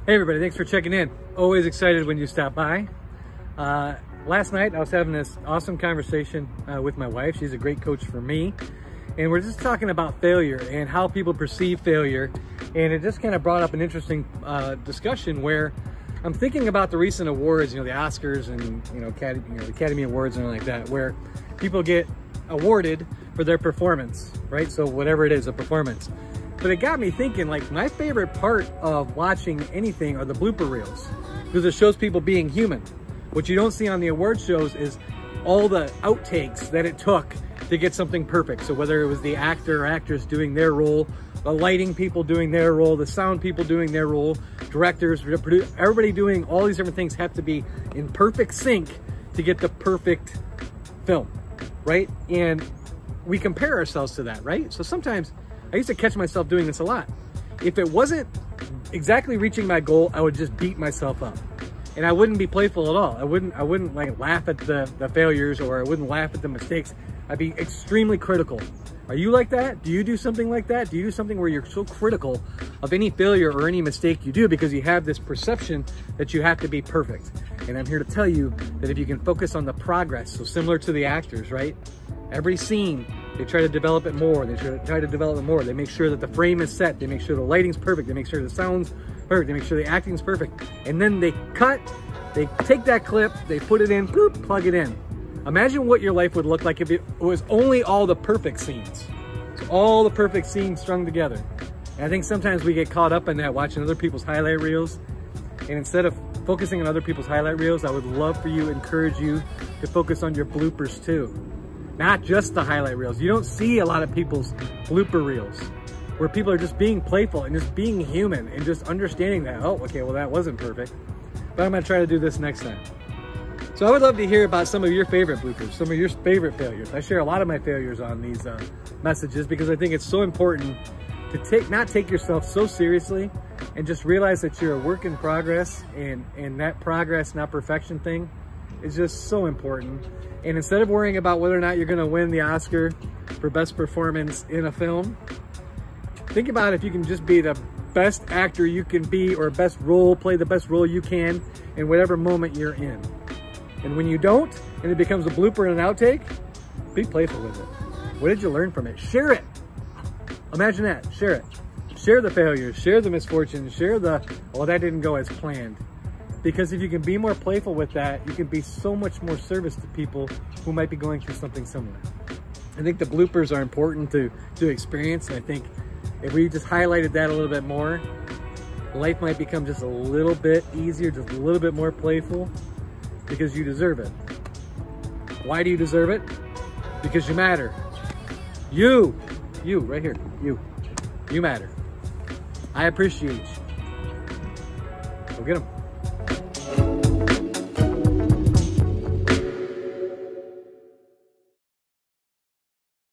Hey everybody, thanks for checking in. Always excited when you stop by. Last night I was having this awesome conversation with my wife. She's a great coach for me. And we're just talking about failure and how people perceive failure. And it just kind of brought up an interesting discussion where I'm thinking about the recent awards, the Oscars and the Academy Awards and all like that, where people get awarded for their performance, right? So whatever it is, a performance. But it got me thinking, like, my favorite part of watching anything are the blooper reels, because it shows people being human. What you don't see on the award shows is all the outtakes that it took to get something perfect. So whether it was the actor or actress doing their role, the lighting people doing their role, the sound people doing their role, directors, everybody doing all these different things have to be in perfect sync to get the perfect film, right? And we compare ourselves to that, right? So sometimes I used to catch myself doing this a lot. If it wasn't exactly reaching my goal, I would just beat myself up. And I wouldn't be playful at all. I wouldn't like laugh at the failures, or I wouldn't laugh at the mistakes. I'd be extremely critical. Are you like that? Do you do something like that? Do you do something where you're so critical of any failure or any mistake you do because you have this perception that you have to be perfect? And I'm here to tell you that if you can focus on the progress, so similar to the actors, right? Every scene, they try to develop it more. They try to develop it more. They make sure that the frame is set. They make sure the lighting's perfect. They make sure the sound's perfect. They make sure the acting's perfect. And then they cut, they take that clip, they put it in, boop, plug it in. Imagine what your life would look like if it was only all the perfect scenes. So all the perfect scenes strung together. And I think sometimes we get caught up in that, watching other people's highlight reels. And instead of focusing on other people's highlight reels, I would love for you, encourage you to focus on your bloopers too. Not just the highlight reels. You don't see a lot of people's blooper reels where people are just being playful and just being human and just understanding that, oh, okay, well, that wasn't perfect, but I'm gonna try to do this next time. So I would love to hear about some of your favorite bloopers, some of your favorite failures. I share a lot of my failures on these messages because I think it's so important to not take yourself so seriously and just realize that you're a work in progress, and that progress, not perfection thing is just so important. And instead of worrying about whether or not you're gonna win the Oscar for best performance in a film, think about if you can just be the best actor you can be, or play the best role you can in whatever moment you're in. And when you don't, and it becomes a blooper and an outtake, be playful with it. What did you learn from it? Share it. Imagine that, share it. Share the failures, share the misfortunes, share the, well, that didn't go as planned. Because if you can be more playful with that, you can be so much more service to people who might be going through something similar. I think the bloopers are important to experience. And I think if we just highlighted that a little bit more, life might become just a little bit easier, just a little bit more playful, because you deserve it. Why do you deserve it? Because you matter. You right here, you matter. I appreciate you. Go get them.